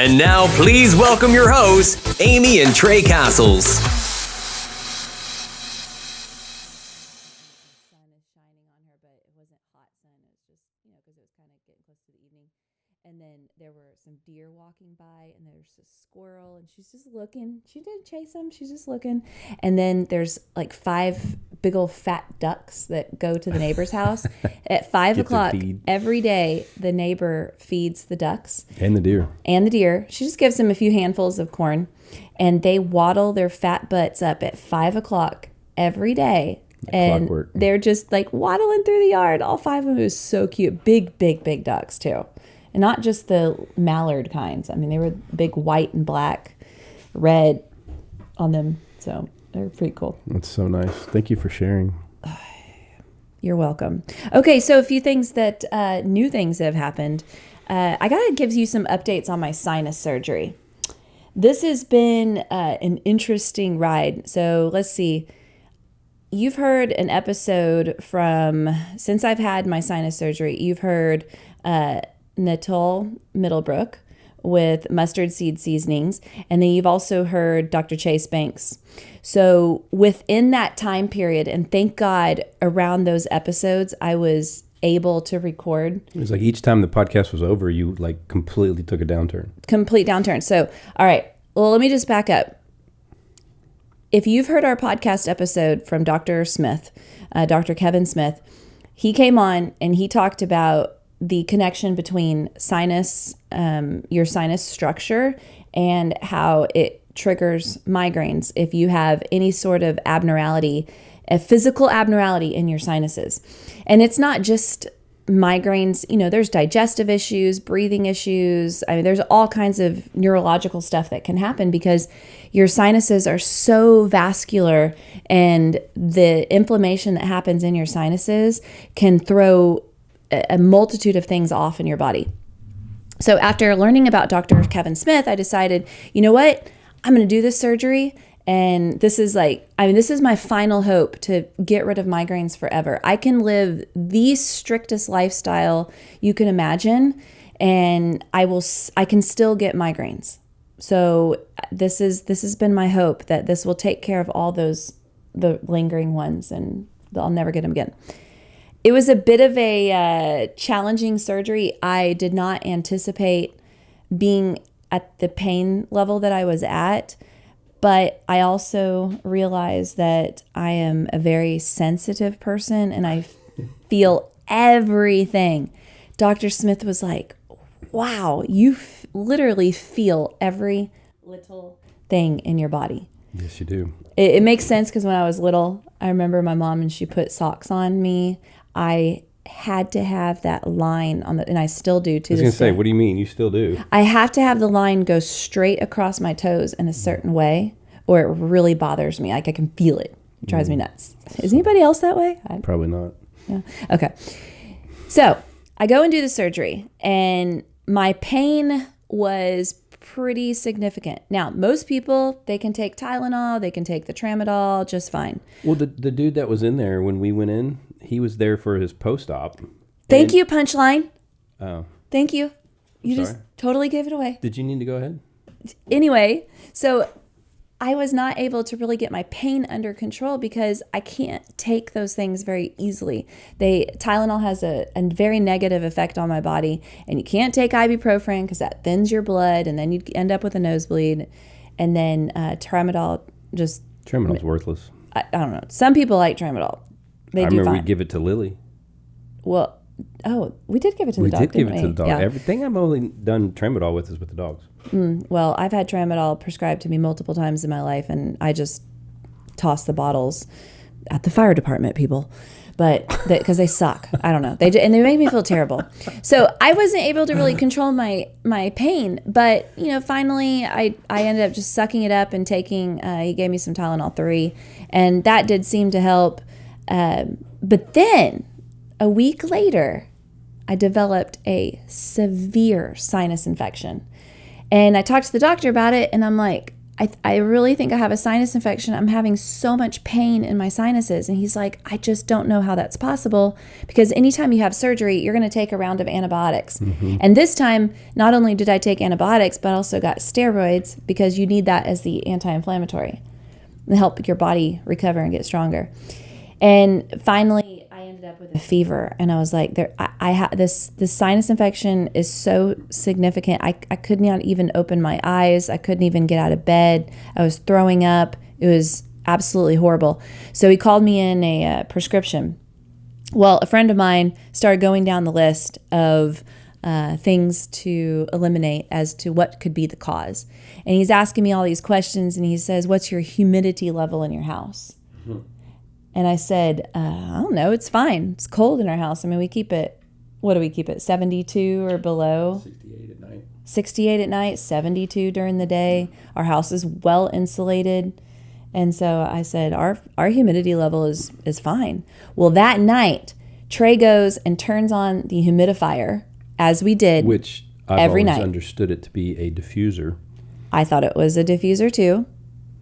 And now, please welcome your hosts, Amy and Tray Cassels. Sun is shining on her, but it wasn't hot sun. It was just, because it was kind of getting close to the evening. And then there were some deer walking by, and there's a squirrel, and she's just looking. She didn't chase them. She's just looking. And then there's like 5 big old fat ducks that go to the neighbor's house. At 5 o'clock every day, the neighbor feeds the ducks. And the deer. She just gives them a few handfuls of corn, and they waddle their fat butts up at 5 o'clock every day. And clockwork. They're just like waddling through the yard. All 5 of them. It was so cute. Big ducks too. And not just the mallard kinds. I mean, they were big white and black, red on them. So they're pretty cool. That's so nice. Thank you for sharing. You're welcome. Okay, so a few things that, new things that have happened. I got to give you some updates on my sinus surgery. This has been an interesting ride. So let's see. You've heard an episode since I've had my sinus surgery, you've heard Nicole Middlebrook with mustard seed seasonings. And then you've also heard Dr. Chase Banks. So within that time period, and thank God around those episodes, I was able to record. It was like each time the podcast was over, you like completely took a downturn. Complete downturn. So, all right. Well, let me just back up. If you've heard our podcast episode from Dr. Smith, Dr. Kevin Smith, he came on and he talked about the connection between sinus, your sinus structure, and how it triggers migraines if you have any sort of abnormality, a physical abnormality in your sinuses. And it's not just migraines, there's digestive issues, breathing issues. I mean, there's all kinds of neurological stuff that can happen because your sinuses are so vascular, and the inflammation that happens in your sinuses can throw a multitude of things off in your body. So after learning about Dr. Kevin Smith, I decided, you know what? I'm going to do this surgery. And this is my final hope to get rid of migraines forever. I can live the strictest lifestyle you can imagine, and I can still get migraines. So this has been my hope, that this will take care of all the lingering ones, and I'll never get them again. It was a bit of a challenging surgery. I did not anticipate being at the pain level that I was at, but I also realized that I am a very sensitive person and I feel everything. Dr. Smith was like, wow, you literally feel every little thing in your body. Yes, you do. It makes sense because when I was little, I remember my mom, and she put socks on me. I had to have that line on and I still do to this day. I was going to say, what do you mean? You still do? I have to have the line go straight across my toes in a certain way, or it really bothers me. Like I can feel it. It drives me nuts. Is anybody else that way? Probably not. Yeah. Okay. So I go and do the surgery, and my pain was pretty significant. Now, most people, they can take Tylenol, they can take the tramadol just fine. Well, the dude that was in there when we went in, he was there for his post-op. Thank you, Punchline. Oh. Thank you. You Sorry. just totally gave it away. Did you need to go ahead? Anyway, so I was not able to really get my pain under control because I can't take those things very easily. Tylenol has a very negative effect on my body, and you can't take ibuprofen because that thins your blood, and then you end up with a nosebleed. And then tramadol Tramadol's worthless. I don't know. Some people like tramadol. They do fine. I remember we give it to Lily. Well, we did give it to the dog. We did give it to the dog. Yeah. Everything I've only done tramadol with is with the dogs. Well, I've had tramadol prescribed to me multiple times in my life, and I just toss the bottles at the fire department, people. But because they suck. I don't know. They make me feel terrible. So I wasn't able to really control my pain. But, finally I ended up just sucking it up and taking, he gave me some Tylenol 3. And that did seem to help. But then a week later, I developed a severe sinus infection. And I talked to the doctor about it, and I'm like, I really think I have a sinus infection. I'm having so much pain in my sinuses. And he's like, I just don't know how that's possible, because anytime you have surgery, you're going to take a round of antibiotics. And this time, not only did I take antibiotics, but I also got steroids, because you need that as the anti-inflammatory to help your body recover and get stronger. And finally, I ended up with a fever, and I was like, I had this sinus infection is so significant. I could not even open my eyes. I couldn't even get out of bed. I was throwing up. It was absolutely horrible. So he called me in a prescription. Well, a friend of mine started going down the list of things to eliminate as to what could be the cause. And he's asking me all these questions, and he says, what's your humidity level in your house? And I said, I don't know, it's fine. It's cold in our house. I mean, we keep it, what do we keep it, 72 or below? 68 at night. 68 at night, 72 during the day. Our house is well insulated. And so I said, our humidity level is fine. Well, that night, Tray goes and turns on the humidifier, as we did, which I've every always night. understood it to be a diffuser. I thought it was a diffuser too.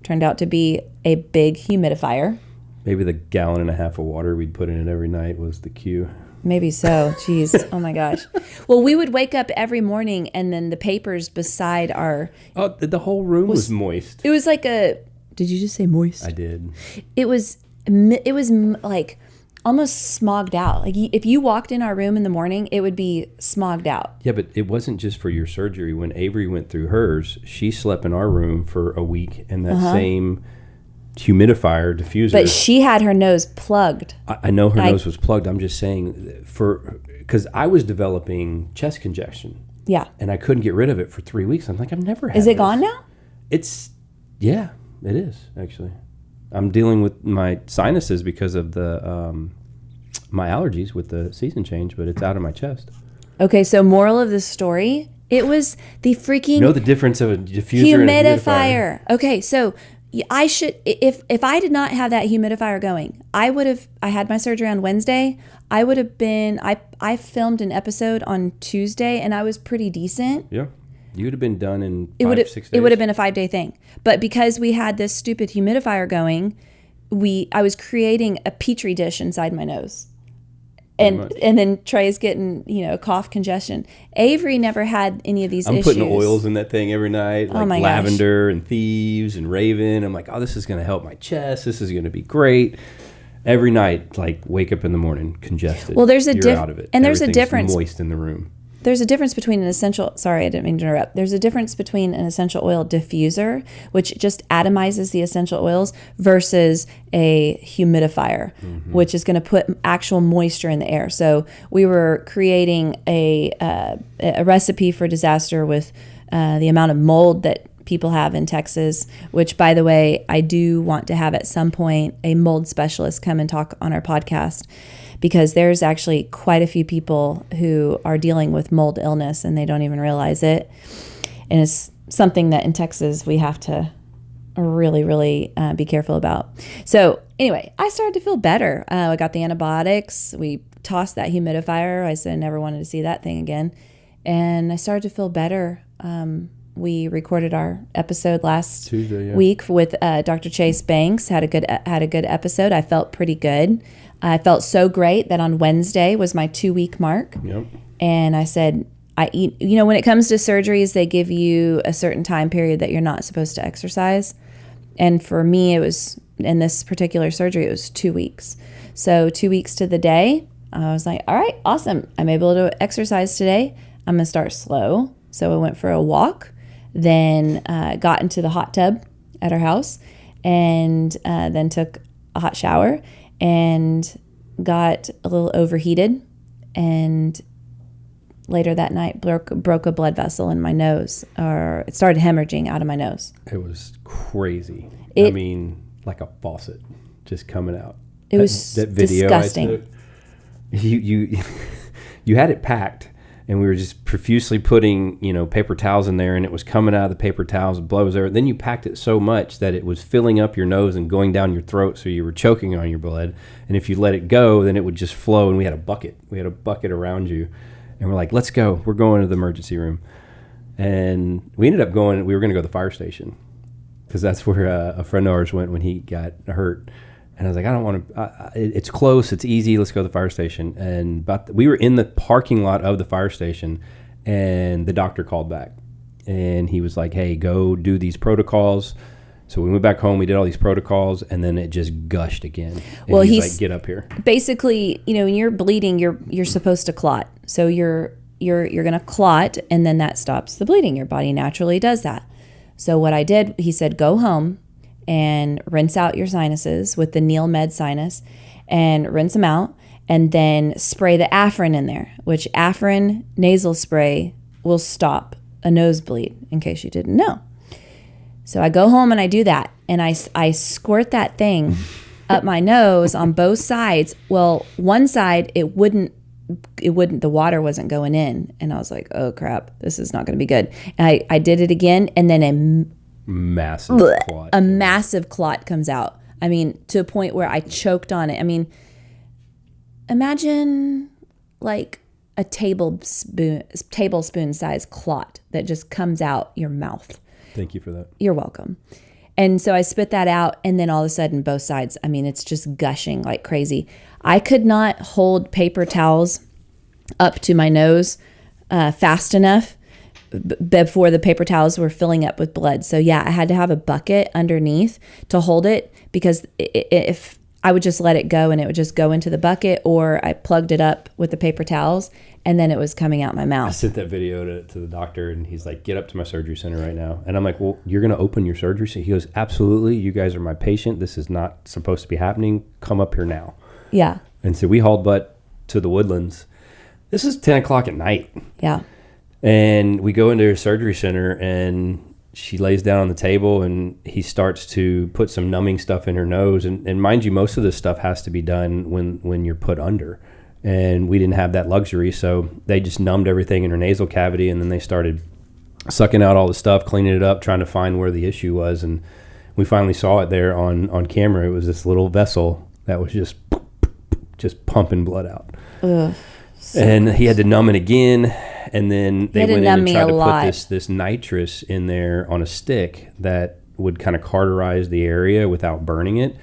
Turned out to be a big humidifier. Maybe the 1.5 gallons of water we'd put in it every night was the cue. Maybe so. Jeez. Oh my gosh. Well, we would wake up every morning, and then the papers beside our... Oh, the whole room was moist. It was like a... Did you just say moist? I did. It was like almost smogged out. Like if you walked in our room in the morning, it would be smogged out. Yeah, but it wasn't just for your surgery. When Avery went through hers, she slept in our room for a week, and that same humidifier diffuser. But she had her nose plugged. I know her nose was plugged. I'm just saying, because I was developing chest congestion. Yeah. And I couldn't get rid of it for 3 weeks. I'm like, I've never had Is it this. gone now? Yeah, it is, actually. I'm dealing with my sinuses because of the my allergies with the season change, but it's out of my chest. Okay, so moral of the story, it was the freaking... You know the difference of a diffuser and a humidifier? Okay, so I should, if I did not have that humidifier going, I had my surgery on Wednesday. I would have been, I filmed an episode on Tuesday, and I was pretty decent. Yeah. You would have been done in 6 days. It would have been a 5-day thing. But because we had this stupid humidifier going, I was creating a petri dish inside my nose. And then Trey's getting, cough, congestion. Avery never had any of these issues. I'm putting oils in that thing every night, like my lavender and thieves and raven. I'm like, oh, this is going to help my chest. This is going to be great. Every night, like, wake up in the morning, congested. Well, there's a You're out of it. And there's a difference. Moist in the room. There's a difference between an essential... Sorry, I didn't mean to interrupt. There's a difference between an essential oil diffuser, which just atomizes the essential oils, versus a humidifier, which is going to put actual moisture in the air. So we were creating a recipe for disaster with the amount of mold that people have in Texas, which, by the way, I do want to have at some point a mold specialist come and talk on our podcast, because there's actually quite a few people who are dealing with mold illness and they don't even realize it. And it's something that in Texas we have to really, really be careful about. So anyway, I started to feel better. I got the antibiotics. We tossed that humidifier. I said I never wanted to see that thing again. And I started to feel better. We recorded our episode last Tuesday, week with Dr. Chase Banks. Had a good episode. I felt pretty good. I felt so great that on Wednesday was my 2-week mark. Yep. And I said, when it comes to surgeries, they give you a certain time period that you're not supposed to exercise. And for me, it was, in this particular surgery, it was 2 weeks. So 2 weeks to the day, I was like, all right, awesome. I'm able to exercise today. I'm going to start slow. So I went for a walk, then got into the hot tub at our house, and then took a hot shower and got a little overheated, and later that night broke a blood vessel in my nose, or it started hemorrhaging out of my nose. It was crazy. I mean, like a faucet just coming out. It was that video disgusting. I took, you had it packed, and we were just profusely putting, paper towels in there, and it was coming out of the paper towels, blows there. Then you packed it so much that it was filling up your nose and going down your throat, so you were choking on your blood. And if you let it go, then it would just flow, and we had a bucket. We had a bucket around you, and we're like, let's go. We're going to the emergency room. And we ended up we were going to go to the fire station. because that's where a friend of ours went when he got hurt. And I was like, I don't want to. It's close. It's easy. Let's go to the fire station. And we were in the parking lot of the fire station, and the doctor called back, and he was like, "Hey, go do these protocols." So we went back home. We did all these protocols, and then it just gushed again. And well, he's like, "Get up here." Basically, when you're bleeding, you're supposed to clot. So you're gonna clot, and then that stops the bleeding. Your body naturally does that. So what I did, he said, go home and rinse out your sinuses with the Neil Med Sinus, and rinse them out, and then spray the Afrin in there, which Afrin nasal spray will stop a nosebleed, in case you didn't know. So I go home and I do that, and I squirt that thing up my nose on both sides. Well, one side it wouldn't, the water wasn't going in, and I was like, oh crap, this is not going to be good. And I did it again, and then massive clot. A massive clot comes out. I mean, to a point where I choked on it. I mean, imagine like a tablespoon size clot that just comes out your mouth. Thank you for that. You're welcome. And so I spit that out, and then all of a sudden, both sides, I mean, it's just gushing like crazy. I could not hold paper towels up to my nose fast enough before the paper towels were filling up with blood. So yeah, I had to have a bucket underneath to hold it, because if I would just let it go and it would just go into the bucket, or I plugged it up with the paper towels and then it was coming out my mouth. I sent that video to the doctor, and he's like, get up to my surgery center right now. And I'm like, well, you're going to open your surgery center? He goes, absolutely. You guys are my patient. This is not supposed to be happening. Come up here now. Yeah. And so we hauled butt to the Woodlands. This is 10 o'clock at night. Yeah. And we go into her surgery center, and she lays down on the table, and he starts to put some numbing stuff in her nose. And mind you, most of this stuff has to be done when you're put under. And we didn't have that luxury, so they just numbed everything in her nasal cavity, and then they started sucking out all the stuff, cleaning it up, trying to find where the issue was. And we finally saw it there on camera. It was this little vessel that was just pumping blood out. Ugh, and he had to numb it again. And then they went in and tried to put this nitrous in there on a stick that would kind of cauterize the area without burning it,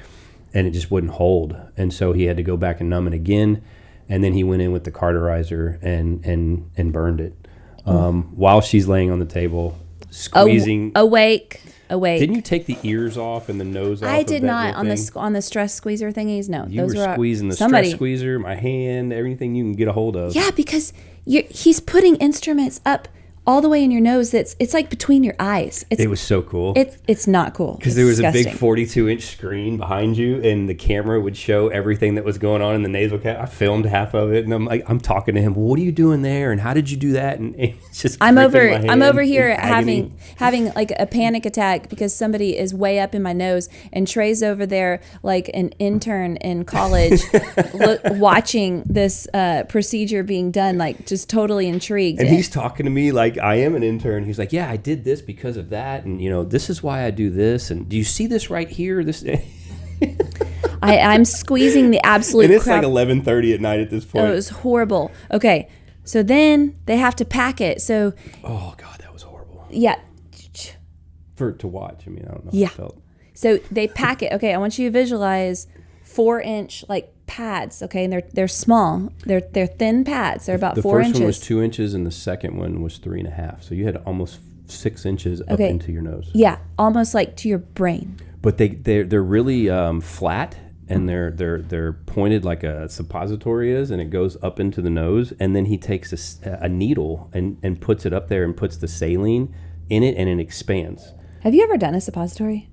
and it just wouldn't hold. And so he had to go back and numb it again, and then he went in with the cauterizer and burned it while she's laying on the table, squeezing. Awake. Didn't you take the ears off and the nose off? I did not on the stress squeezer thingies. No, you were squeezing the stress squeezer, my hand, everything you can get a hold of. Yeah, because he's putting instruments up all the way in your nose. It's like between your eyes. It was so cool. It's not cool. Because there was disgusting. A big 42-inch screen behind you, and the camera would show everything that was going on in the nasal cavity. I filmed half of it, and I'm talking to him. Well, what are you doing there? And how did you do that? And it's just I'm over here having like a panic attack because somebody is way up in my nose, and Trey's over there like an intern in college, watching this procedure being done, like just totally intrigued. And he's talking to me like I am an intern. He's like, yeah, I did this because of that, and this is why I do this, and do you see this right here? This I'm squeezing the absolute and it's crap. like 11:30 at night at this point. Oh, it was horrible. Okay, so then they have to pack it. So oh god, that was horrible. Yeah. To watch. I mean, I don't know yeah. how it felt. So they pack it. Okay, I want you to visualize 4-inch like pads. Okay, and they're small. They're thin pads. They're about 4 inches. The first one was 2 inches, and the second one was 3.5. So you had almost 6 inches up into your nose. Yeah, almost like to your brain. But they're really flat, and they're pointed like a suppository is, and it goes up into the nose. And then he takes a needle and puts it up there and puts the saline in it, and it expands. Have you ever done a suppository?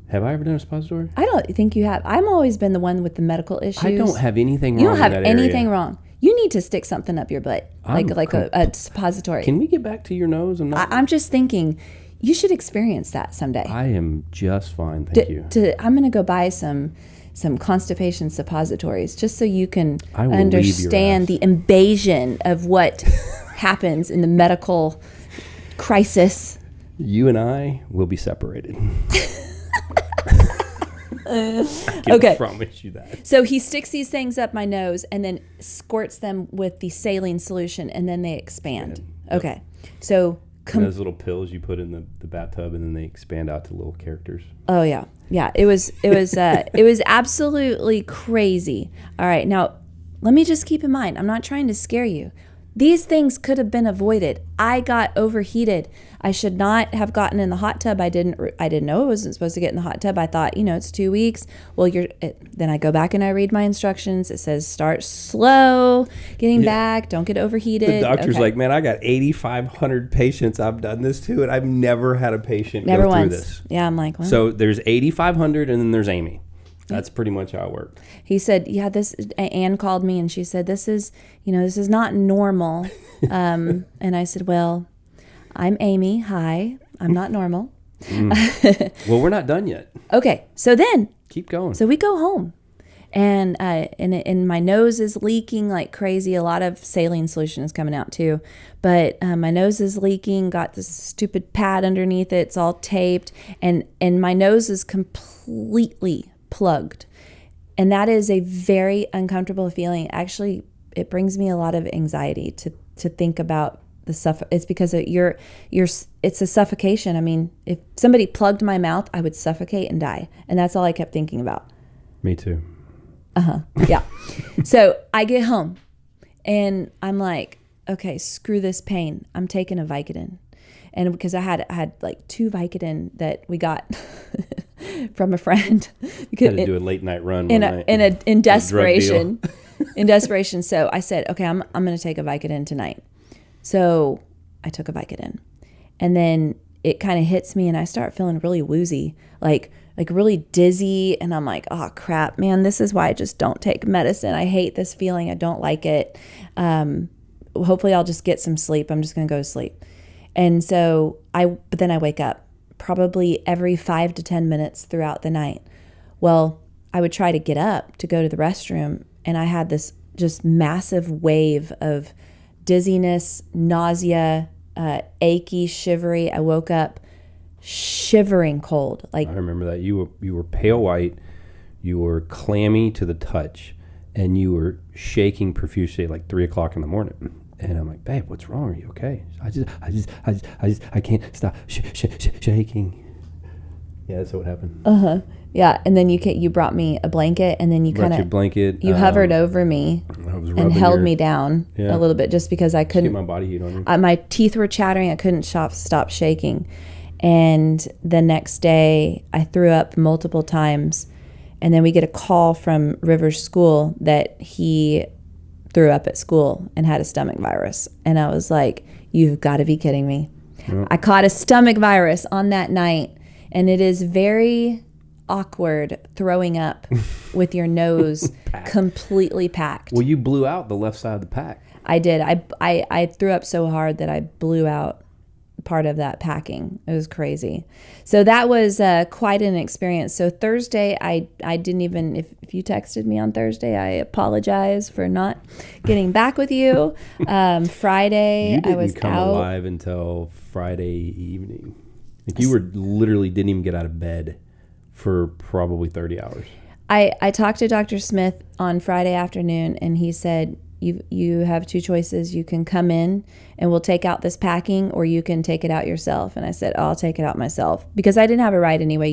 Have I ever done a suppository? I don't think you have. I've always been the one with the medical issues. I don't have anything wrong. You don't have in that anything area. wrong. You need to stick something up your butt, like a suppository. Can we get back to your nose? I'm just thinking, you should experience that someday. I am just fine, thank you. I'm going to go buy some constipation suppositories just so you can understand the invasion of what happens in the medical crisis. You and I will be separated. Okay. I promise you that. So he sticks these things up my nose and then squirts them with the saline solution, and then they expand. Okay. So those little pills you put in the bathtub, and then they expand out to little characters. Oh yeah. Yeah. It was it was absolutely crazy. All right. Now, let me just keep in mind, I'm not trying to scare you. These things could have been avoided. I got overheated. I should not have gotten in the hot tub. I didn't know I wasn't supposed to get in the hot tub. I thought, it's 2 weeks. Well, then I go back and I read my instructions. It says start slow, getting back. Don't get overheated. The doctor's like, man, I got 8,500 patients I've done this to, and I've never had a patient go through this. Yeah, I'm like, well. So there's 8,500, and then there's Amy. That's pretty much how it worked. He said, Anne called me and she said, this is not normal. And I said, well, I'm Amy. Hi, I'm not normal. Well, we're not done yet. Okay. So then. Keep going. So we go home and my nose is leaking like crazy. A lot of saline solution is coming out too. But my nose is leaking, got this stupid pad underneath it. It's all taped. And my nose is completely plugged, and that is a very uncomfortable feeling. Actually, it brings me a lot of anxiety to think about the stuff. It's because it's a suffocation. I mean, if somebody plugged my mouth, I would suffocate and die, and that's all I kept thinking about. Me too. Yeah. So I get home and I'm like, okay, screw this pain, I'm taking a Vicodin. And because I had like 2 Vicodin that we got from a friend. Had to do a late night run in desperation. In desperation. So I said, okay, I'm going to take a Vicodin tonight. So I took a Vicodin, and then it kind of hits me and I start feeling really woozy, like really dizzy. And I'm like, oh crap, man, this is why I just don't take medicine. I hate this feeling. I don't like it. Hopefully I'll just get some sleep. I'm just going to go to sleep. And so but then I wake up probably every 5 to 10 minutes throughout the night. Well, I would try to get up to go to the restroom, and I had this just massive wave of dizziness, nausea, achy, shivery. I woke up shivering cold. Like, I remember that you were pale white, you were clammy to the touch, and you were shaking profusely at like 3 o'clock in the morning. And I'm like, babe, what's wrong? Are you okay? I can't stop shaking. Yeah, that's what happened. Yeah, and then you brought me a blanket, and then you kind of you hovered over me and held me down a little bit, just because I couldn't get my body heat on you. My teeth were chattering. I couldn't stop shaking. And the next day, I threw up multiple times, and then we get a call from River's school that he threw up at school and had a stomach virus. And I was like, you've got to be kidding me. Yep. I caught a stomach virus on that night, and it is very awkward throwing up with your nose completely packed. Well, you blew out the left side of the pack. I did. I threw up so hard that I blew out part of that packing. It was crazy. So that was quite an experience. So Thursday, I didn't even, if you texted me on Thursday, I apologize for not getting back with you. Friday, I was out. You didn't come alive until Friday evening. Like, you literally didn't even get out of bed for probably 30 hours. I talked to Dr. Smith on Friday afternoon, and he said, you have 2 choices. You can come in and we'll take out this packing, or you can take it out yourself. And I said, I'll take it out myself, because I didn't have a ride anyway.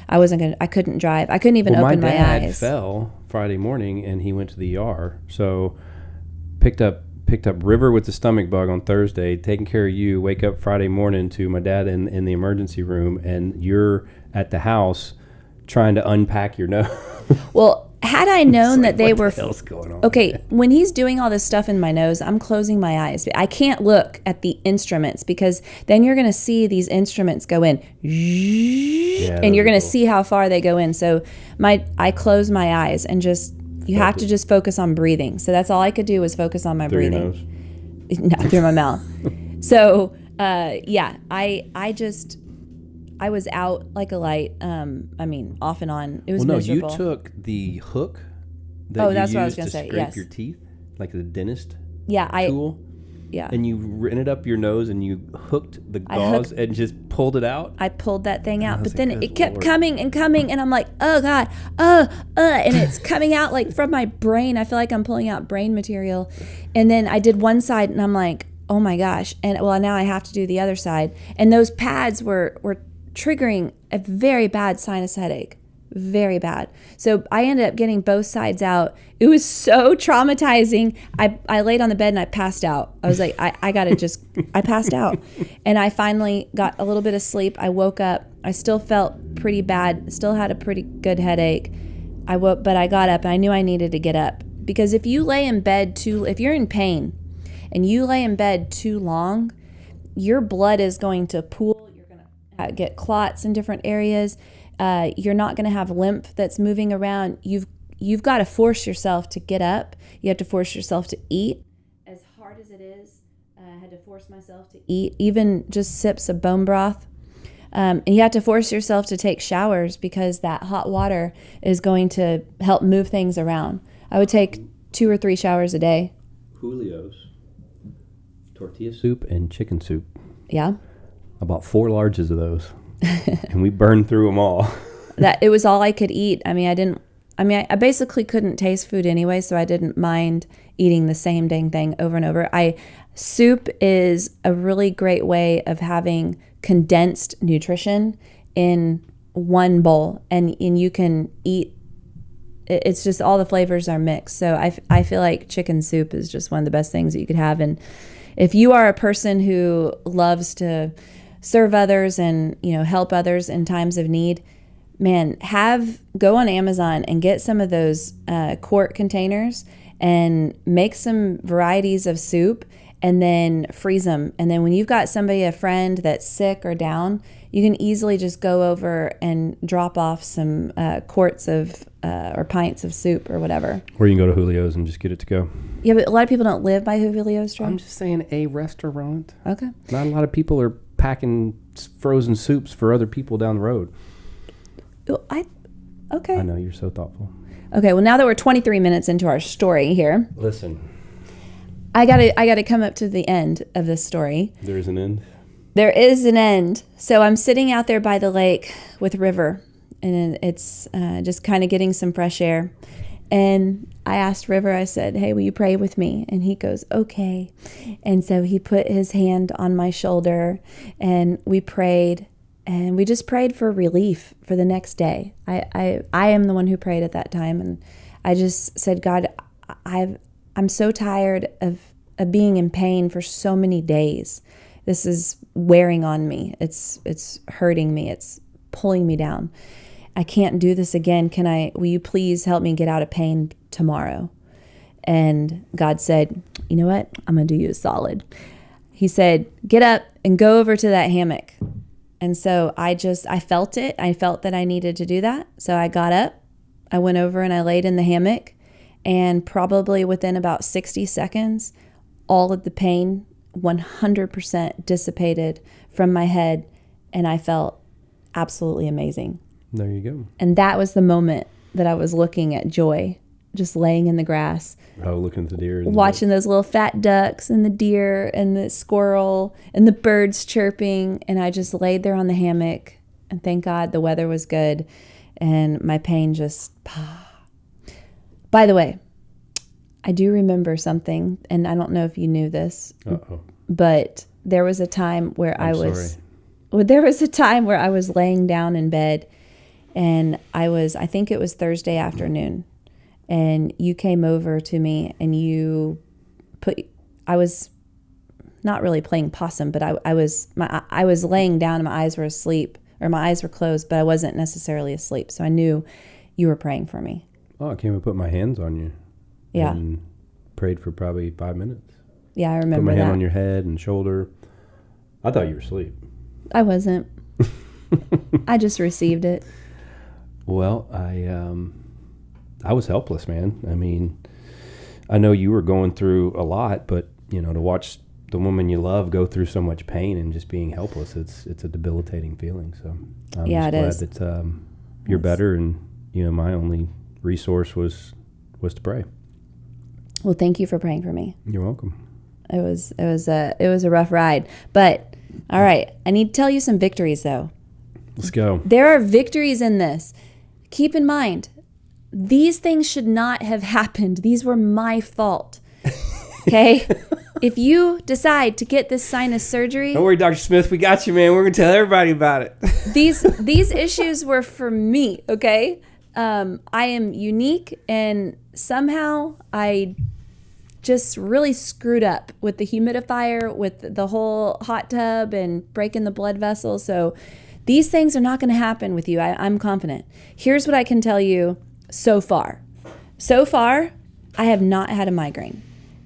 I couldn't drive. I couldn't even open my eyes. My dad fell Friday morning and he went to the ER. So picked up River with the stomach bug on Thursday, taking care of you, wake up Friday morning to my dad in the emergency room, and you're at the house trying to unpack your nose. Well, had I known that they were... What the hell's going on? Okay, when he's doing all this stuff in my nose, I'm closing my eyes. I can't look at the instruments, because then you're going to see these instruments go in. And you're going to see how far they go in. So I close my eyes and just... You have to just focus on breathing. So that's all I could do, was focus on my breathing. Through your nose? No, through my mouth. So, I was out like a light. Off and on. It was miserable. You took the hook that that's you what I was used to say. scrape Yes. your teeth, like the dentist tool. Yeah. And you ended up your nose and you hooked the gauze and just pulled it out. I pulled that thing out, but then it kept coming and coming, and I'm like, oh God, and it's coming out like from my brain. I feel like I'm pulling out brain material. And then I did one side, and I'm like, oh my gosh. And well, now I have to do the other side. And those pads were triggering a very bad sinus headache. Very bad. So I ended up getting both sides out. It was so traumatizing. I laid on the bed and I passed out. I was like, I passed out. And I finally got a little bit of sleep. I woke up. I still felt pretty bad. Still had a pretty good headache. But I got up and I knew I needed to get up. Because if you lay in bed if you're in pain and you lay in bed too long, your blood is going to pool. You're going to get clots in different areas. You're not going to have lymph that's moving around. You've got to force yourself to get up. You have to force yourself to eat. As hard as it is, I had to force myself to eat, even just sips of bone broth. And you have to force yourself to take showers because that hot water is going to help move things around. I would take 2 or 3 showers a day. Julio's tortilla soup and chicken soup. Yeah. I bought 4 larges of those. And we burned through them all. That it was all I could eat. I basically couldn't taste food anyway, so I didn't mind eating the same dang thing over and over. Soup is a really great way of having condensed nutrition in one bowl, and you can eat. It's just all the flavors are mixed. So I feel like chicken soup is just one of the best things that you could have. And if you are a person who loves to serve others and help others in times of need, man, go on Amazon and get some of those quart containers and make some varieties of soup and then freeze them. And then when you've got a friend that's sick or down, you can easily just go over and drop off some quarts of or pints of soup or whatever. Or you can go to Julio's and just get it to go. Yeah, but a lot of people don't live by Julio's, Trey. I'm just saying a restaurant. Okay. Not a lot of people are packing frozen soups for other people down the road. Okay. I know, you're so thoughtful. Okay, well, now that we're 23 minutes into our story here, Listen. I gotta come up to the end of this story. There is an end? There is an end. So I'm sitting out there by the lake with River, and it's just kind of getting some fresh air. And I asked River, I said, hey, will you pray with me? And he goes, okay. And so he put his hand on my shoulder and we prayed, and we just prayed for relief for the next day. I am the one who prayed at that time. And I just said, God, I'm so tired of being in pain for so many days. This is wearing on me. It's hurting me. It's pulling me down. I can't do this again. Will you please help me get out of pain tomorrow? And God said, you know what? I'm going to do you a solid. He said, get up and go over to that hammock. And so I felt it. I felt that I needed to do that. So I got up, I went over and I laid in the hammock, and probably within about 60 seconds, all of the pain 100% dissipated from my head, and I felt absolutely amazing. There you go. And that was the moment that I was looking at Joy, just laying in the grass. Oh, looking at the deer. Watching those little fat ducks and the deer and the squirrel and the birds chirping. And I just laid there on the hammock, and thank God the weather was good. And my pain just... By the way, I do remember something, and I don't know if you knew this, but there was a time where I was laying down in bed, and I think it was Thursday afternoon, and you came over to me and I was not really playing possum, but I was laying down and my eyes were asleep, or my eyes were closed, but I wasn't necessarily asleep. So I knew you were praying for me. Oh, I came and put my hands on you. Yeah. And prayed for probably 5 minutes. Yeah, I remember that. Put my hand on your head and shoulder. I thought you were asleep. I wasn't. I just received it. Well, I was helpless, man. I mean, I know you were going through a lot, but to watch the woman you love go through so much pain and just being helpless, it's a debilitating feeling. So I'm just glad that you're better, and my only resource was to pray. Well, thank you for praying for me. You're welcome. It was a rough ride, but all right. I need to tell you some victories, though. Let's go. There are victories in this. Keep in mind, these things should not have happened. These were my fault. Okay? if you decide to get this sinus surgery, Don't worry, Dr. Smith. We got you, man. We're going to tell everybody about it. these issues were for me, okay? I am unique, and somehow I just really screwed up with the humidifier, with the whole hot tub, and breaking the blood vessel. So these things are not going to happen with you. I'm confident. Here's what I can tell you so far. So far, I have not had a migraine,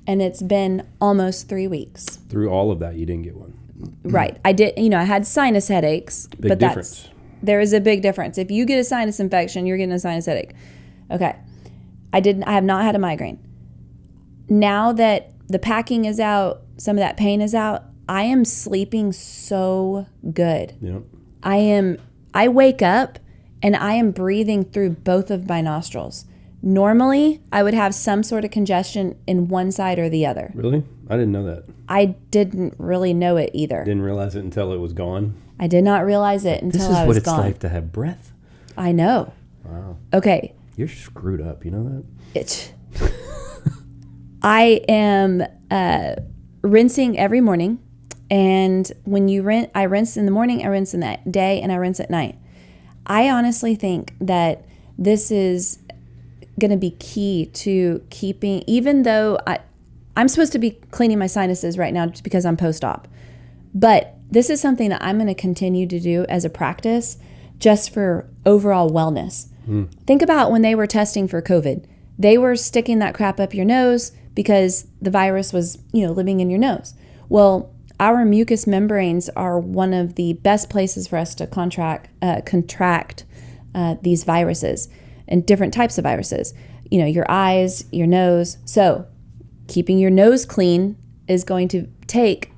and it's been almost 3 weeks. Through all of that, you didn't get one. Right. I did, I had sinus headaches. Big difference. There is a big difference. If you get a sinus infection, you're getting a sinus headache. Okay. I have not had a migraine. Now that the packing is out, some of that pain is out, I am sleeping so good. Yep. I wake up and I am breathing through both of my nostrils. Normally, I would have some sort of congestion in one side or the other. Really? I didn't know that. I didn't really know it either. Didn't realize it until it was gone. I did not realize it until I was gone. This is what it's like to have breath. I know. Wow. Okay. You're screwed up. You know that? I am rinsing every morning, and when I rinse in the morning, I rinse in the day, and I rinse at night. I honestly think that this is going to be key to keeping, even though I'm supposed to be cleaning my sinuses right now just because I'm post-op, but this is something that I'm going to continue to do as a practice just for overall wellness. Think about when they were testing for COVID. They were sticking that crap up your nose because the virus was, living in your nose. Well, our mucous membranes are one of the best places for us to contract these viruses and different types of viruses. Your eyes, your nose. So keeping your nose clean is going to take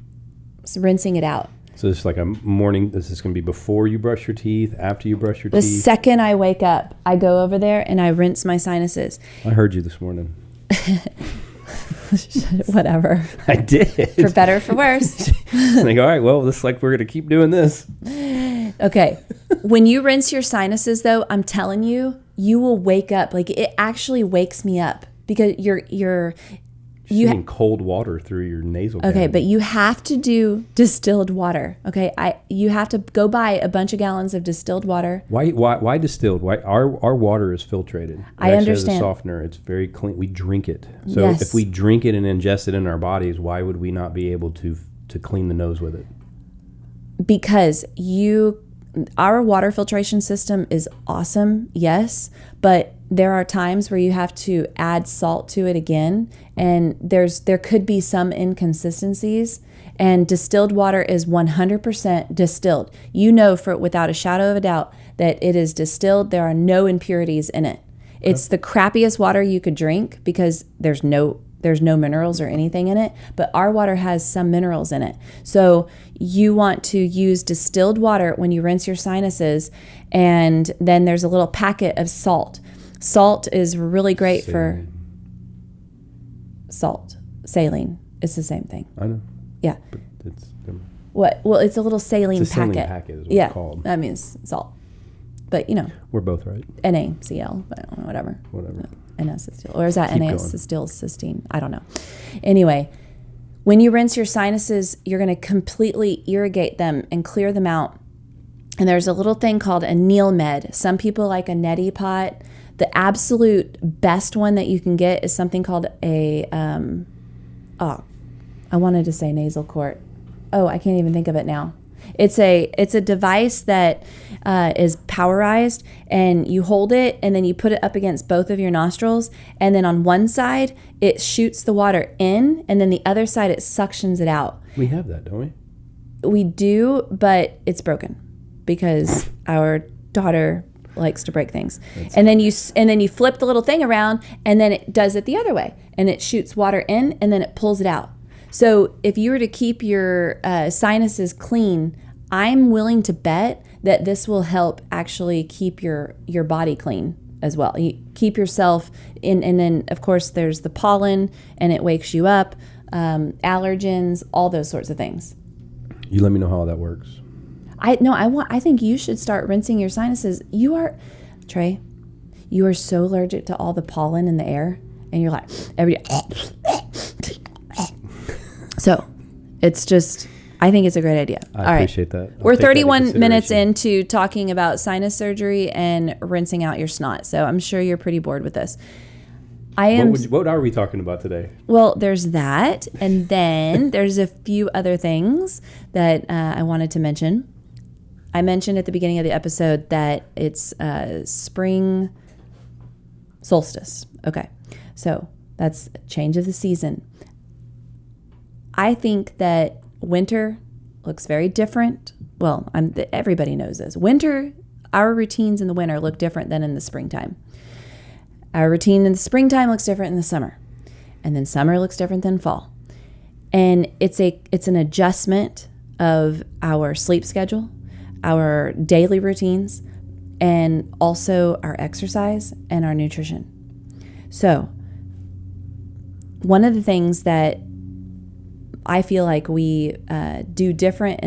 rinsing it out. So this is like a morning, this is going to be before you brush your teeth, after you brush your teeth? The second I wake up, I go over there and I rinse my sinuses. I heard you this morning. Whatever. I did. For better or for worse. Like, all right, well, looks like we're going to keep doing this. Okay. When you rinse your sinuses, though, I'm telling you, you will wake up. Like, it actually wakes me up because you're shooting cold water through your nasal cavity. Okay, but you have to do distilled water. Okay, you have to go buy a bunch of gallons of distilled water. Why distilled? Why our water is filtrated? I understand. Has a softener. It's very clean. We drink it. So Yes. if we drink it and ingest it in our bodies, why would we not be able to clean the nose with it? Because our water filtration system is awesome, yes, but there are times where you have to add salt to it again, and there could be some inconsistencies, and distilled water is 100% distilled. Without a shadow of a doubt that it is distilled. There are no impurities in it. It's the crappiest water you could drink because there's no minerals or anything in it, but our water has some minerals in it. So you want to use distilled water when you rinse your sinuses, and then there's a little packet of salt. Salt is really great for saline. It's the same thing. I know. Yeah. But it's What? Well, it's a little saline it's a packet. saline packet is what it's called. That means salt. But we're both right. NaCl, whatever. N-acetyl, or is that N-acetylcysteine? I don't know. Anyway, when you rinse your sinuses, you're going to completely irrigate them and clear them out. And there's a little thing called a Neil Med. Some people like a neti pot. The absolute best one that you can get is something called I wanted to say nasal quart. Oh, I can't even think of it now. It's a device that is powerized, and you hold it and then you put it up against both of your nostrils, and then on one side it shoots the water in, and then the other side it suctions it out. We have that, don't we? We do, but it's broken because our daughter likes to break things. And then you flip the little thing around, and then it does it the other way, and it shoots water in and then it pulls it out. So if you were to keep your sinuses clean, I'm willing to bet that this will help actually keep your body clean as well. You keep yourself in, and then of course there's the pollen, and it wakes you up, allergens, all those sorts of things. You let me know how that works. I think you should start rinsing your sinuses. Trey, you are so allergic to all the pollen in the air, and you're like every day. So it's just, I think it's a great idea. I appreciate that. We're 31 minutes into talking about sinus surgery and rinsing out your snot. So I'm sure you're pretty bored with this. What are we talking about today? Well, there's that. And then there's a few other things that I wanted to mention. I mentioned at the beginning of the episode that it's spring solstice. Okay. So that's a change of the season. I think that winter looks very different. Well, everybody knows this. Our routines in the winter look different than in the springtime. Our routine in the springtime looks different in the summer. And then summer looks different than fall. And it's an adjustment of our sleep schedule, our daily routines, and also our exercise and our nutrition. So, one of the things that I feel like we do different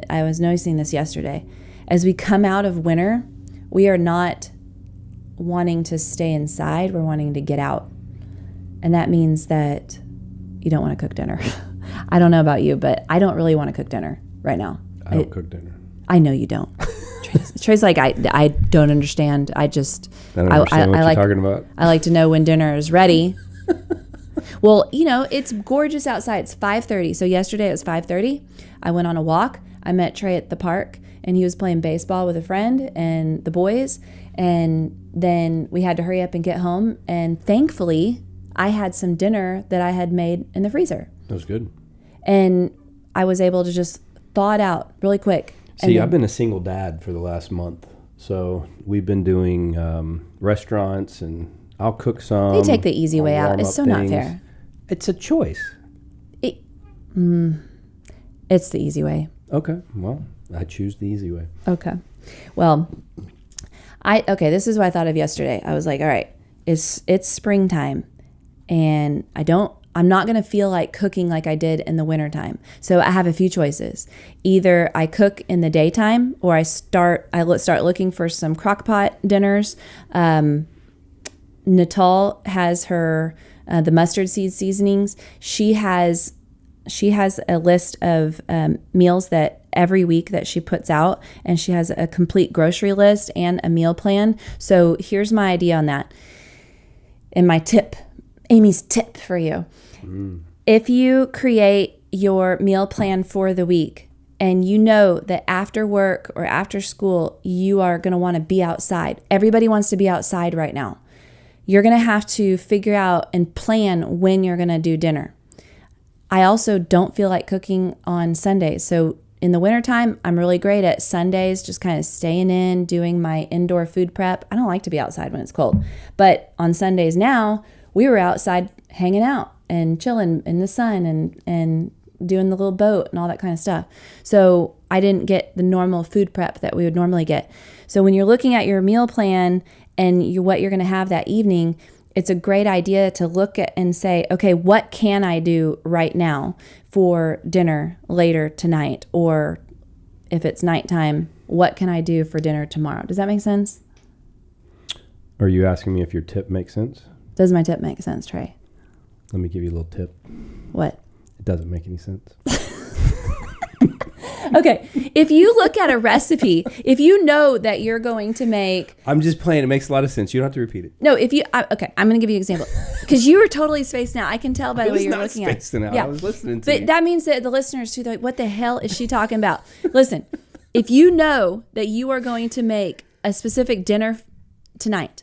I was noticing this yesterday, as we come out of winter, we are not wanting to stay inside, we're wanting to get out. And that means that you don't want to cook dinner. I don't know about you, but I don't really want to cook dinner right now. I don't cook dinner. I know you don't. Trey's like, I don't understand. I don't understand what you're talking about. I like to know when dinner is ready. Well, it's gorgeous outside. It's 5:30. So yesterday it was 5:30. I went on a walk. I met Trey at the park, and he was playing baseball with a friend and the boys. And then we had to hurry up and get home. And thankfully, I had some dinner that I had made in the freezer. That was good. And I was able to just thaw it out really quick. See, I've been a single dad for the last month. So we've been doing restaurants, and I'll cook some. They take the easy way out. It's so not fair. It's a choice. It's the easy way. Okay. Well, I choose the easy way. Okay. Well, this is what I thought of yesterday. I was like, all right, it's springtime, and I'm not going to feel like cooking like I did in the wintertime. So I have a few choices. Either I cook in the daytime, or I start looking for some crock pot dinners. Natal has her the mustard seed seasonings. She has a list of meals that every week that she puts out, and she has a complete grocery list and a meal plan. So here's my idea on that. And my tip, Amy's tip for you. If you create your meal plan for the week, and you know that after work or after school, you are going to want to be outside. Everybody wants to be outside right now. You're going to have to figure out and plan when you're going to do dinner. I also don't feel like cooking on Sundays. So in the wintertime, I'm really great at Sundays, just kind of staying in, doing my indoor food prep. I don't like to be outside when it's cold. But on Sundays now, we were outside hanging out and chilling in the sun and doing the little boat and all that kind of stuff. So I didn't get the normal food prep that we would normally get. So when you're looking at your meal plan and what you're going to have that evening, it's a great idea to look at and say, okay, what can I do right now for dinner later tonight? Or if it's nighttime, what can I do for dinner tomorrow? Does that make sense? Are you asking me if your tip makes sense? Does my tip make sense, Trey? Let me give you a little tip. What? It doesn't make any sense. Okay, if you look at a recipe, if you know that you're going to make... I'm just playing. It makes a lot of sense. You don't have to repeat it. No, okay, I'm going to give you an example. Because you were totally spaced out. I can tell by the way you're looking at it. Spaced out. Yeah. I was listening to you. But that means that the listeners too, they're like, what the hell is she talking about? Listen, if you know that you are going to make a specific dinner tonight,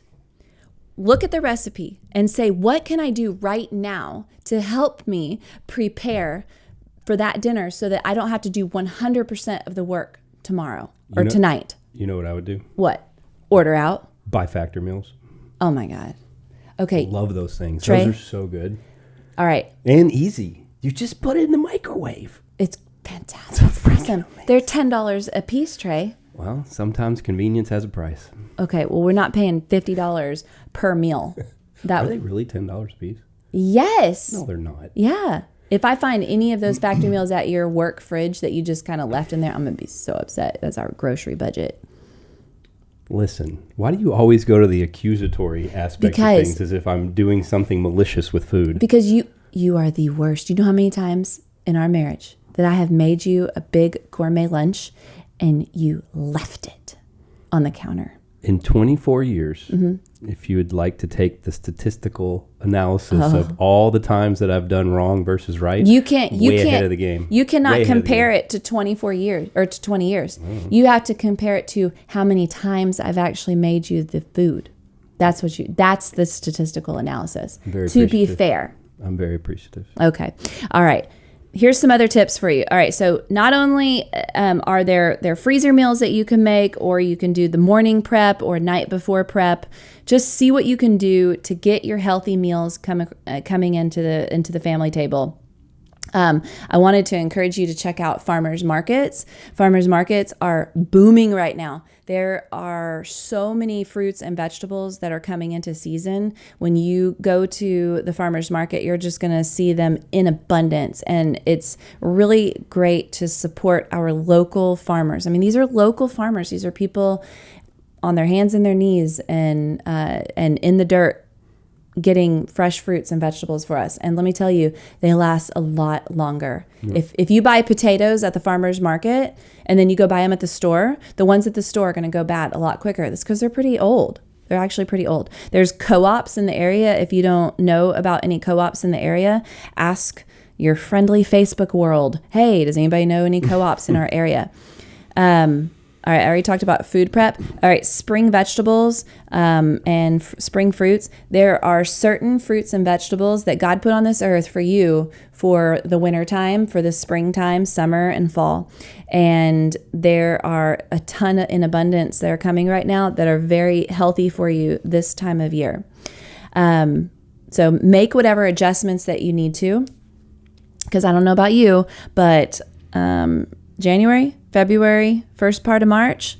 look at the recipe and say, what can I do right now to help me prepare for that dinner so that I don't have to do 100% of the work tomorrow or tonight? You know what I would do? What? Order out? Buy Factor meals. Oh my God. Okay. Love those things. Trey? Those are so good. All right. And easy. You just put it in the microwave. It's fantastic. It's awesome. They're $10 a piece, Trey. Well, sometimes convenience has a price. Okay. Well, we're not paying $50 per meal. Are they really $10 a piece? Yes. No, they're not. Yeah. If I find any of those factory meals at your work fridge that you just kind of left in there, I'm going to be so upset. That's our grocery budget. Listen, why do you always go to the accusatory aspect of things as if I'm doing something malicious with food? Because you are the worst. You know how many times in our marriage that I have made you a big gourmet lunch and you left it on the counter. In 24 years, if you would like to take the statistical analysis of all the times that I've done wrong versus right, you can't ahead of the game. You cannot compare it to 24 years or to 20 years. You have to compare it to how many times I've actually made you the food. That's the statistical analysis. To be fair. I'm very appreciative. Okay. All right. Here's some other tips for you. All right. So not only are there freezer meals that you can make, or you can do the morning prep or night before prep, just see what you can do to get your healthy meals coming into the family table. I wanted to encourage you to check out farmers markets. Farmers markets are booming right now. There are so many fruits and vegetables that are coming into season. When you go to the farmers market, you're just going to see them in abundance. And it's really great to support our local farmers. I mean, these are local farmers. These are people on their hands and their knees and in the dirt, getting fresh fruits and vegetables for us. And let me tell you, they last a lot longer. If you buy potatoes at the farmer's market and then you go buy them at the store, the ones at the store are going to go bad a lot quicker. That's because they're pretty old. They're actually pretty old. There's co-ops in the area. If you don't know about any co-ops in the area, ask your friendly Facebook world. Hey, does anybody know any co-ops in our area? All right, I already talked about food prep. All right, spring vegetables and spring fruits. There are certain fruits and vegetables that God put on this earth for you for the winter time, for the springtime, summer, and fall. And there are a ton in abundance that are coming right now that are very healthy for you this time of year. So make whatever adjustments that you need to, because I don't know about you, but January, February, first part of March,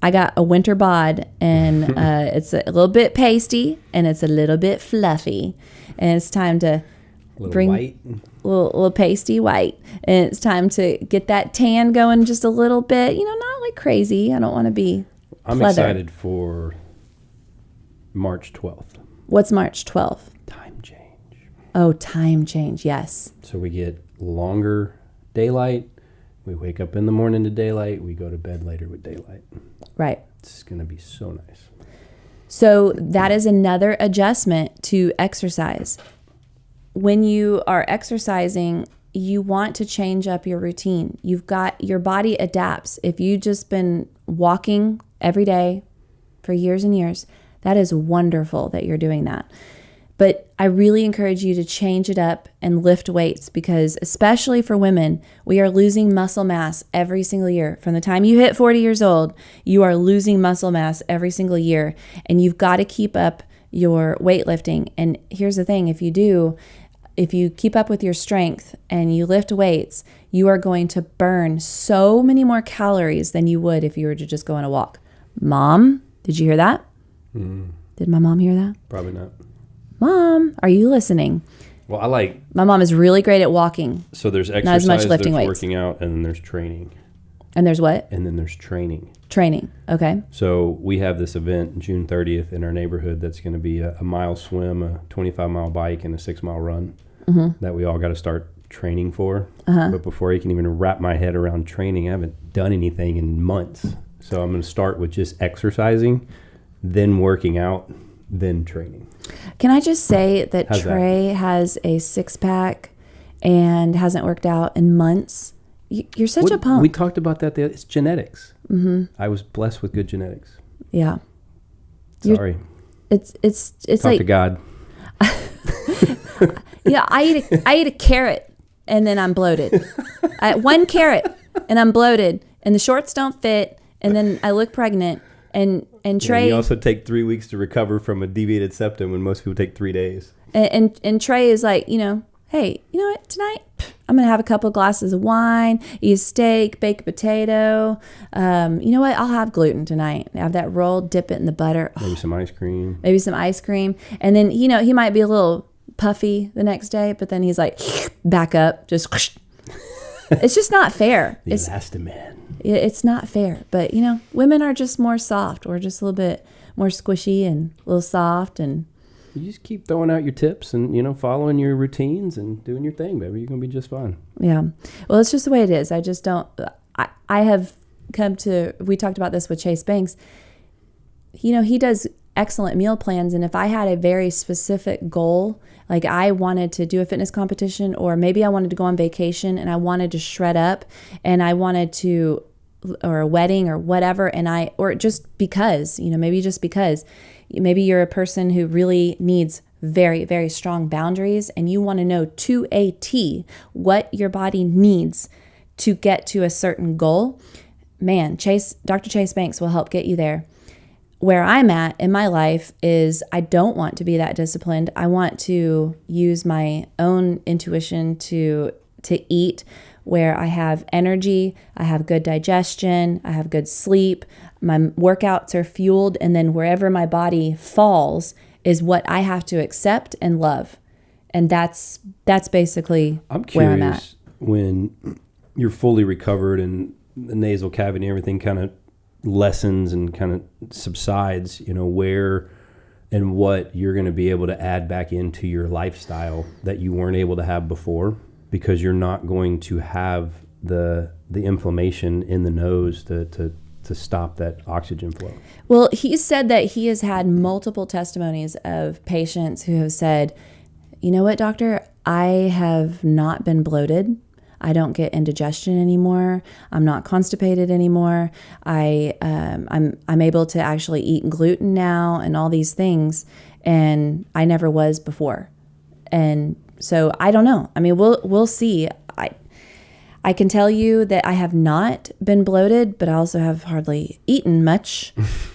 I got a winter bod, and it's a little bit pasty and it's a little bit fluffy, and it's time to bring white. Little pasty white, and it's time to get that tan going just a little bit. Not like crazy. I don't want to be. I'm excited for March 12th. What's March 12th? Time change. Oh, time change. Yes. So we get longer daylight. We wake up in the morning to daylight. We go to bed later with daylight. Right. It's going to be so nice. So that is another adjustment to exercise. When you are exercising, you want to change up your routine. Your body adapts. If you've just been walking every day for years and years, that is wonderful that you're doing that. But I really encourage you to change it up and lift weights, because especially for women, we are losing muscle mass every single year. From the time you hit 40 years old, you are losing muscle mass every single year, and you've got to keep up your weightlifting. And here's the thing, if you keep up with your strength and you lift weights, you are going to burn so many more calories than you would if you were to just go on a walk. Mom, did you hear that? Did my mom hear that? Probably not. Mom, are you listening? Well, my mom is really great at walking. So there's exercise, not as much lifting there's weights. Working out, and then there's training. And there's what? And then there's training. Training, okay. So we have this event June 30th in our neighborhood that's going to be a mile swim, a 25-mile bike, and a 6-mile run that we all got to start training for. But before I can even wrap my head around training, I haven't done anything in months. So I'm going to start with just exercising, then working out, then training. Can I just say that Trey has a 6-pack and hasn't worked out in months? You're such a punk. We talked about that. It's genetics. I was blessed with good genetics. Yeah. Sorry. It's Talk like to God. I eat a carrot and then I'm bloated. I ate 1 carrot and I'm bloated, and the shorts don't fit, and then I look pregnant. And Trey, you also take 3 weeks to recover from a deviated septum when most people take 3 days. And Trey is like, hey, you know what? Tonight I'm gonna have a couple of glasses of wine, eat a steak, bake a potato. You know what? I'll have gluten tonight. Have that roll, dip it in the butter. Maybe some ice cream. And then he might be a little puffy the next day, but then he's like back up, just. It's just not fair. The Elastoman. It's not fair. But, women are just more soft. We're just a little bit more squishy and a little soft. And You just keep throwing out your tips and, you know, following your routines and doing your thing, baby. You're going to be just fine. Yeah. Well, it's just the way it is. I just don't, I have come to, we talked about this with Chase Banks. You know, he does excellent meal plans. And if I had a very specific goal, like I wanted to do a fitness competition, or maybe I wanted to go on vacation and I wanted to shred up and I wanted to, or a wedding or whatever. Or just because, you know, maybe just because maybe you're a person who really needs very, very strong boundaries and you want to know to a T what your body needs to get to a certain goal. Man, Dr. Chase Banks will help get you there. Where I'm at in my life is I don't want to be that disciplined. I want to use my own intuition to eat where I have energy, I have good digestion, I have good sleep, my workouts are fueled, and then wherever my body falls is what I have to accept and love. And that's basically where I'm at. When you're fully recovered and the nasal cavity and everything kind of lessens and kind of subsides, you know, where and what you're going to be able to add back into your lifestyle that you weren't able to have before, because you're not going to have the inflammation in the nose to stop that oxygen flow. Well, he said that he has had multiple testimonies of patients who have said, you know what, doctor, I have not been bloated. I don't get indigestion anymore. I'm not constipated anymore. I'm able to actually eat gluten now and all these things, and I never was before. And so I don't know. I mean, we'll see. I can tell you that I have not been bloated, but I also have hardly eaten much.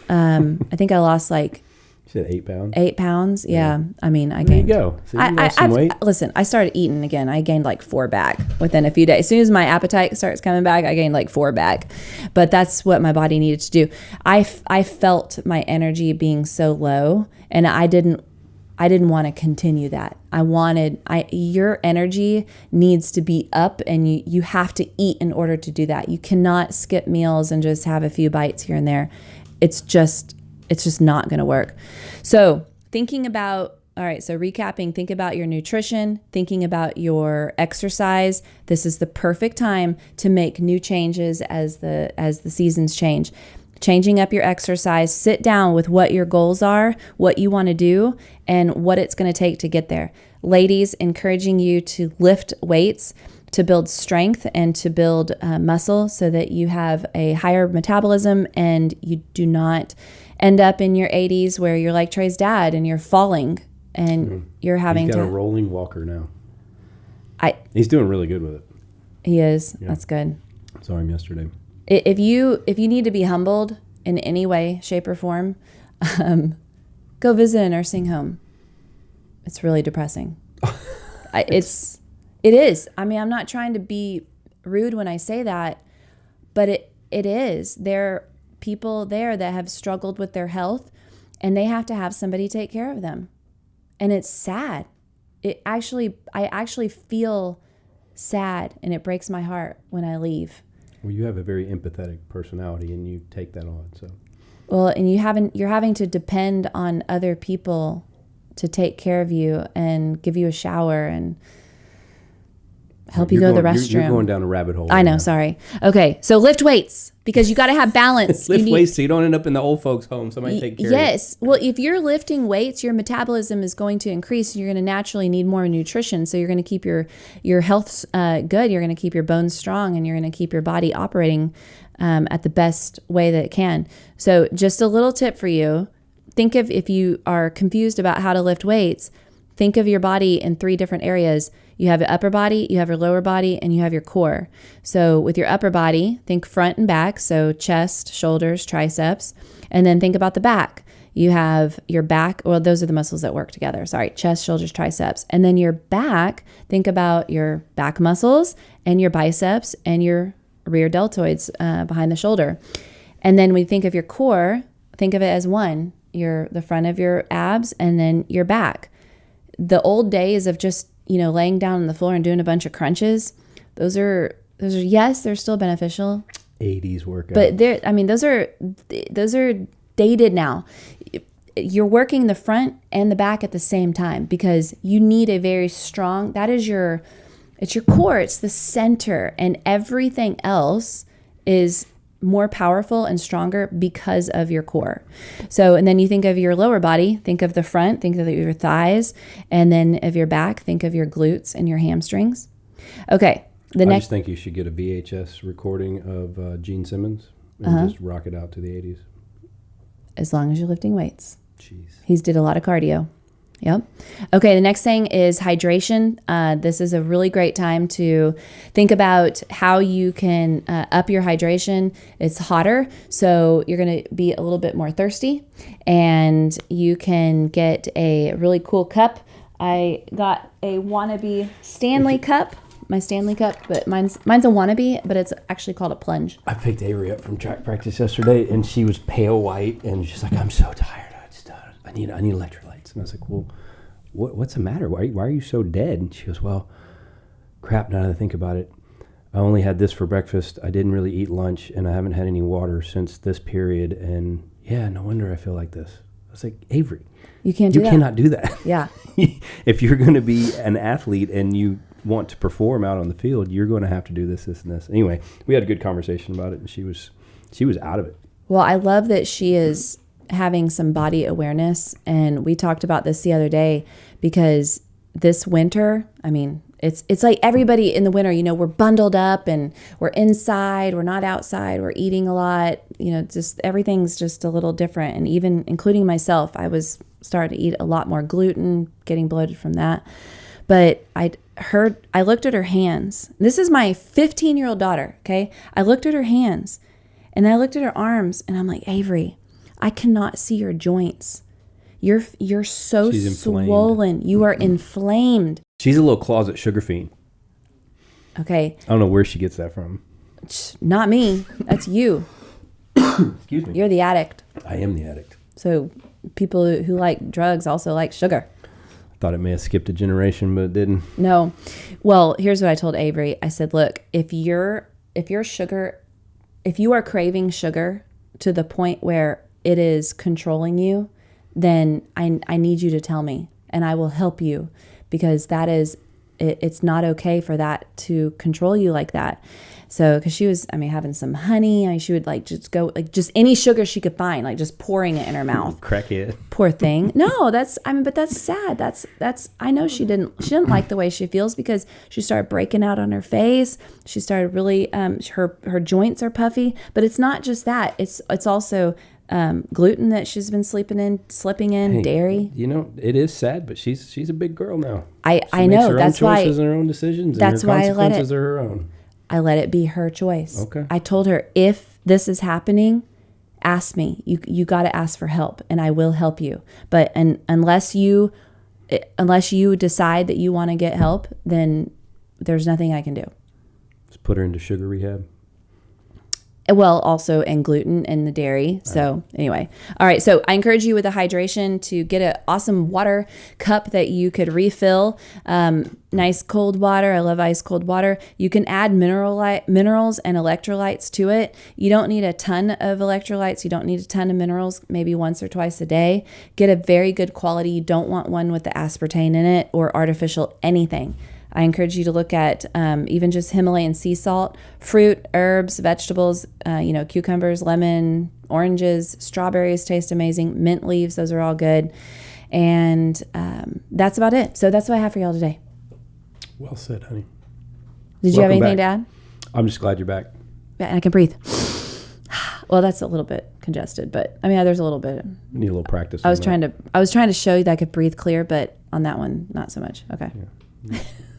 I think I lost like. You said 8 pounds? 8 pounds, yeah. I mean, I There gained. you go. So you lost some weight. Listen, I started eating again. I gained like 4 back within a few days. As soon as my appetite starts coming back, I gained like 4 back. But that's what my body needed to do. I felt my energy being so low, and I didn't want to continue that. Your energy needs to be up, and you have to eat in order to do that. You cannot skip meals and just have a few bites here and there. It's just not going to work. So recapping, think about your nutrition, thinking about your exercise. This is the perfect time to make new changes as the seasons change. Changing up your exercise, sit down with what your goals are, what you want to do, and what it's going to take to get there. Ladies, encouraging you to lift weights to build strength and to build muscle so that you have a higher metabolism and you do not end up in your 80s where you're like Trey's dad and you're falling and you're having He's got a rolling walker now. He's doing really good with it. He is. Yeah. That's good. Saw him yesterday. If you need to be humbled in any way, shape, or form, go visit a nursing home. It's really depressing. It is. I mean, I'm not trying to be rude when I say that, but it is. There are people there that have struggled with their health, and they have to have somebody take care of them, and it's sad. I actually feel sad, and it breaks my heart when I leave. Well, you have a very empathetic personality, and you take that on. So, well, and you're having to depend on other people to take care of you and give you a shower and help you go to the restroom. You're going down a rabbit hole. I know, sorry. Okay, so lift weights because you got to have balance. Lift weights so you don't end up in the old folks' home. Somebody take care of you. Yes. Well, if you're lifting weights, your metabolism is going to increase. You're going to naturally need more nutrition. So you're going to keep your health good. You're going to keep your bones strong, and you're going to keep your body operating at the best way that it can. So just a little tip for you. Think of, if you are confused about how to lift weights, think of your body in 3 different areas. You have your upper body, you have your lower body, and you have your core. So with your upper body, think front and back, so chest, shoulders, triceps, and then think about the back. You have your back, well, those are the muscles that work together. Sorry, chest, shoulders, triceps. And then your back, think about your back muscles and your biceps and your rear deltoids behind the shoulder. And then when you think of your core, think of it as one. The front of your abs and then your back. The old days of just, laying down on the floor and doing a bunch of crunches, those are yes, they're still beneficial. 80s workout. But those are dated now. you're working the front and the back at the same time, because you need a very strong, it's your core, it's the center, and everything else is more powerful and stronger because of your core. So, and then you think of your lower body, think of the front, think of your thighs, and then of your back, think of your glutes and your hamstrings. Okay. I just think you should get a VHS recording of Gene Simmons and just rock it out to the 80s. As long as you're lifting weights. Jeez. He's did a lot of cardio. Yep. Okay, the next thing is hydration. This is a really great time to think about how you can up your hydration. It's hotter, so you're going to be a little bit more thirsty, and you can get a really cool cup. I got a wannabe Stanley cup. My Stanley cup, but mine's a wannabe, but it's actually called a plunge. I picked Avery up from track practice yesterday, and she was pale white, and she's like, "I'm so tired. I need electrolytes." And I was like, "Well, what's the matter? Why are you so dead?" And she goes, "Well, crap. Now that I think about it, I only had this for breakfast. I didn't really eat lunch, and I haven't had any water since this period. And yeah, no wonder I feel like this." I was like, "Avery, you cannot do that. Yeah. If you're going to be an athlete and you want to perform out on the field, you're going to have to do this, and this." Anyway, we had a good conversation about it, and she was out of it. Well, I love that she is having some body awareness, and we talked about this the other day, because this winter, I mean, it's like everybody in the winter, we're bundled up and we're inside, we're not outside, we're eating a lot, just everything's just a little different. And even including myself, I was starting to eat a lot more gluten, getting bloated from that. But I looked at her hands. This is my 15-year-old daughter, okay? I looked at her hands, and I looked at her arms, and I'm like, "Avery, I cannot see your joints. You're so swollen. You are inflamed." She's a little closet sugar fiend. Okay. I don't know where she gets that from. Not me. That's you. Excuse me. You're the addict. I am the addict. So people who like drugs also like sugar. Thought it may have skipped a generation, but it didn't. No. Well, here's what I told Avery. I said, "Look, if you are craving sugar to the point where it is controlling you, then I need you to tell me, and I will help you, because it's not okay for that to control you like that." So, because she was, having some honey. She would just go, just any sugar she could find, just pouring it in her mouth. Crackhead. Poor thing. No, but that's sad. That's, I know she didn't like the way she feels, because she started breaking out on her face. She started really, her joints are puffy, but it's not just that. It's also gluten that she's been slipping in, dairy. It is sad, but she's a big girl now. I know. Her that's own why. choices and her own decisions. That's and her why consequences are her own. I let it be her choice. Okay. I told her, if this is happening, ask me. You got to ask for help, and I will help you. But unless you decide that you want to get help, then there's nothing I can do. Just put her into sugar rehab. Well, also, and gluten and the dairy. So anyway, all right. So I encourage you with the hydration to get an awesome water cup that you could refill. Nice cold water. I love ice cold water. You can add minerals and electrolytes to it. You don't need a ton of electrolytes. You don't need a ton of minerals, maybe once or twice a day. Get a very good quality. You don't want one with the aspartame in it or artificial anything. I encourage you to look at even just Himalayan sea salt, fruit, herbs, vegetables, cucumbers, lemon, oranges, strawberries taste amazing, mint leaves, those are all good. And that's about it. So that's what I have for y'all today. Well said, honey. Did you have anything to add? I'm just glad you're back. Yeah, and I can breathe. Well, that's a little bit congested, but there's a little bit. Need a little practice. I was trying to show you that I could breathe clear, but on that one, not so much. Okay. Yeah.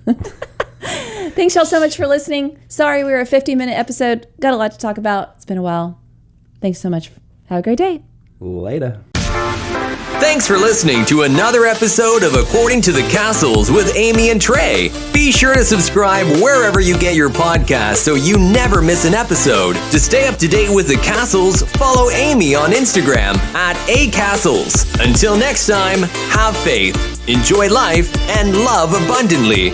Thanks y'all so much for listening. Sorry we were a 50-minute episode. Got a lot to talk about. It's been a while. Thanks so much. Have a great day. Later. Thanks for listening to another episode of According to the Cassels with Amy and Tray. Be sure to subscribe wherever you get your podcasts so you never miss an episode. To stay up to date with the Cassels, follow Amy on Instagram @acassels. Until next time, have faith, enjoy life, and love abundantly.